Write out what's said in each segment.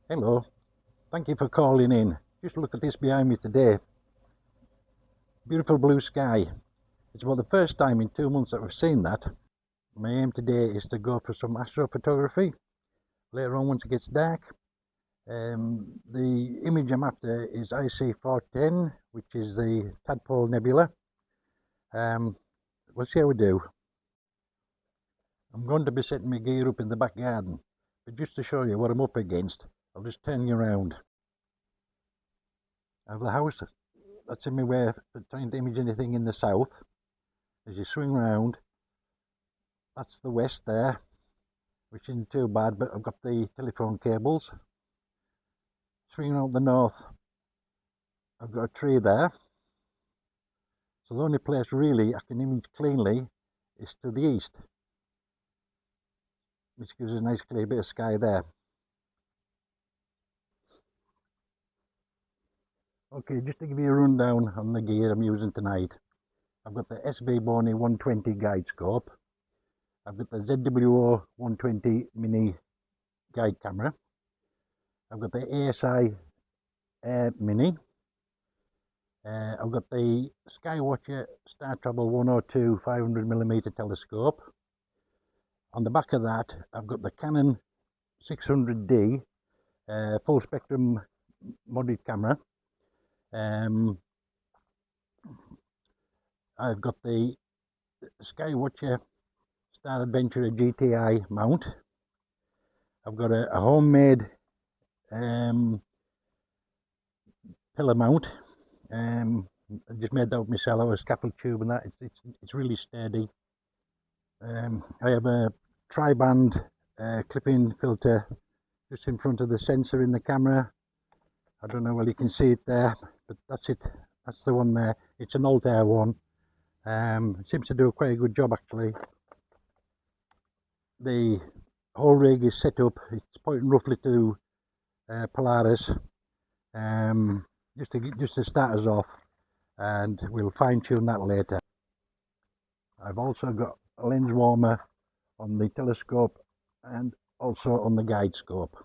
Hello, thank you for calling in. Just look at this behind me today. Beautiful blue sky. It's about the first time in 2 months that we've seen that. My aim today is to go for some astrophotography later on once it gets dark. The image I'm after is IC410, which is the Tadpole Nebula. We'll see how we do. I'm going to be setting my gear up in the back garden, but just to show you what I'm up against, I'll just turn you around. I have the house that's in my way for trying to image anything in the south. As you swing round, that's the west there, which isn't too bad, but I've got the telephone cables. Swing around the north, I've got a tree there. So the only place really I can image cleanly is to the east, which gives us a nice clear bit of sky there. Okay, just to give you a rundown on the gear I'm using tonight. I've got the SB Boney 120 guide scope. I've got the ZWO 120 mini guide camera. I've got the ASI Air Mini. I've got the Skywatcher Star Travel 102 500mm telescope. On the back of that, I've got the Canon 600D full spectrum modded camera. I've got the Skywatcher Star Adventurer GTI mount. I've got a homemade pillar mount. I just made that with myself out of scaffold tube and that. It's really sturdy. I have a tri-band clip-in filter just in front of the sensor in the camera. I don't know whether you can see it there, but that's it. That's the one there. It's an Altair one. It seems to do quite a good job actually. The whole rig is set up. It's pointing roughly to Polaris. Just to start us off, and we'll fine tune that later. I've also got a lens warmer on the telescope and also on the guide scope.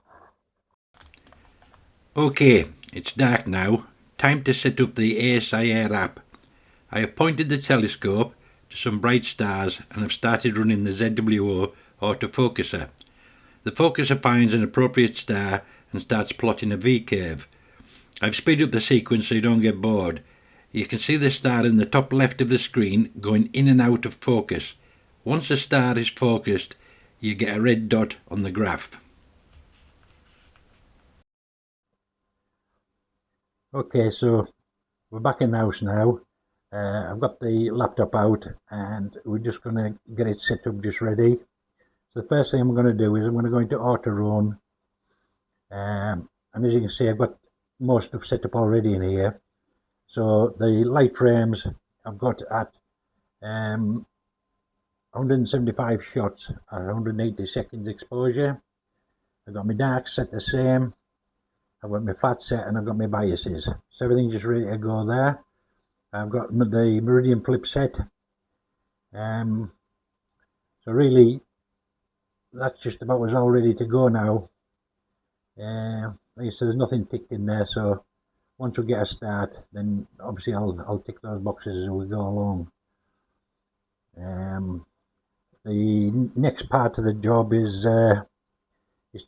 Okay, it's dark now. Time to set up the ASI Air app. I have pointed the telescope to some bright stars and have started running the ZWO autofocuser. The focuser finds an appropriate star and starts plotting a V-curve. I've speeded up the sequence so you don't get bored. You can see the star in the top left of the screen going in and out of focus. Once the star is focused, you get a red dot on the graph. Okay, so we're back in the house now. I've got the laptop out and we're just going to get it set up just ready. So the first thing I'm going to do is I'm going to go into auto run. And as you can see, I've got most stuff set up already in here. So the light frames I've got at 175 shots at 180 seconds exposure. I've got my darks set the same. I've got my flat set and I've got my biases. So everything's just ready to go there. I've got the meridian flip set. So really, that's just about as all ready to go now. Like I said, there's nothing ticked in there, so once we get a start, then obviously I'll tick those boxes as we go along. The next part of the job is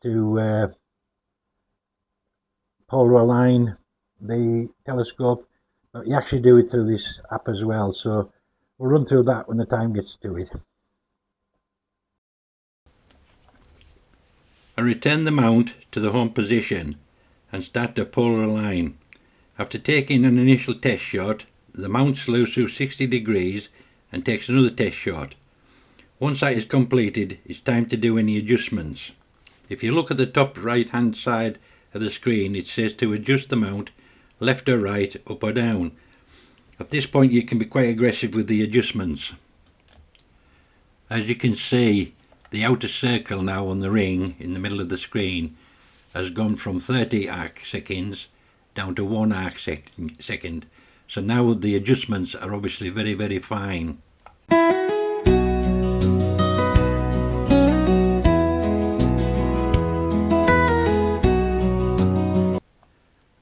to polar align the telescope, but you actually do it through this app as well, so we'll run through that when the time gets to it. I return the mount to the home position and start to polar align. After taking an initial test shot, the mount slews through 60 degrees and takes another test shot. Once that is completed, it's time to do any adjustments. If you look at the top right hand side of the screen, it says to adjust the mount left or right, up or down. At this point you can be quite aggressive with the adjustments. As you can see, the outer circle now on the ring in the middle of the screen has gone from 30 arc seconds down to 1 arc second. So now the adjustments are obviously very fine.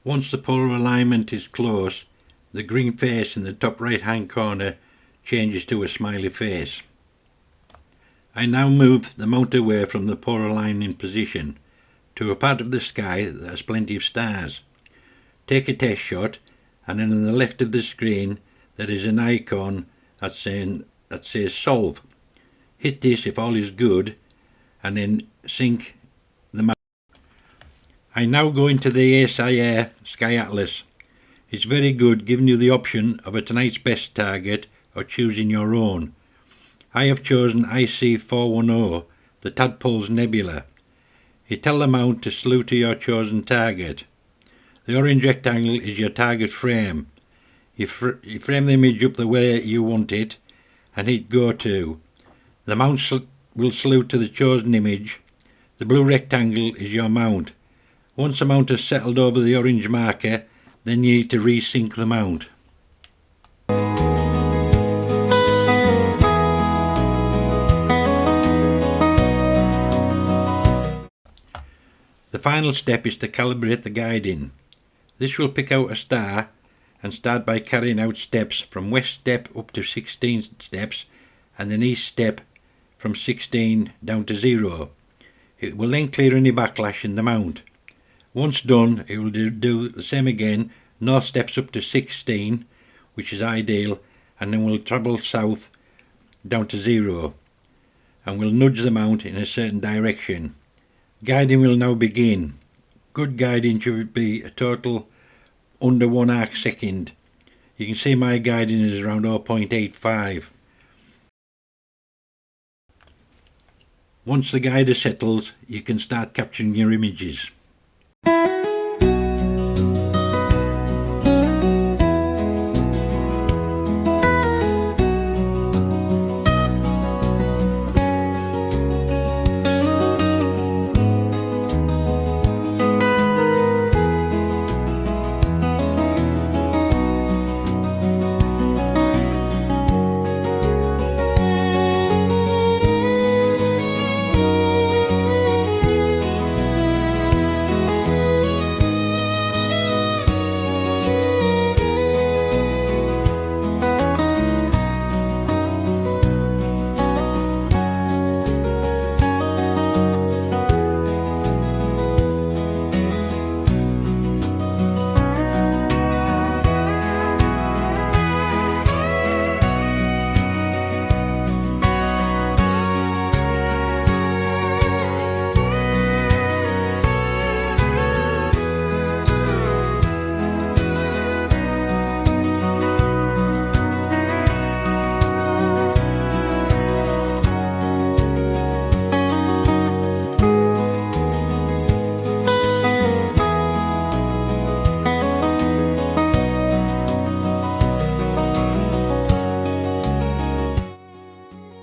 Once the polar alignment is close, the green face in the top right hand corner changes to a smiley face. I now move the mount away from the polar aligning position to a part of the sky that has plenty of stars. Take a test shot, and then on the left of the screen there is an icon that says solve. Hit this if all is good, and then sync the mount. I now go into the ASIR Sky Atlas. It's very good, giving you the option of a tonight's best target or choosing your own. I have chosen IC410, the Tadpole's Nebula. You tell the mount to slew to your chosen target. The orange rectangle is your target frame. You frame the image up the way you want it and hit go to. The mount will slew to the chosen image. The blue rectangle is your mount. Once the mount has settled over the orange marker, then you need to resync the mount. The final step is to calibrate the guiding. This will pick out a star and start by carrying out steps from west step up to 16 steps and then east step from 16 down to 0. It will then clear any backlash in the mount. Once done, it will do the same again, north steps up to 16, which is ideal, and then we'll travel south down to 0 and we'll nudge the mount in a certain direction. Guiding will now begin. Good guiding should be a total under 1 arc second. You can see my guiding is around 0.85. Once the guider settles, you can start capturing your images.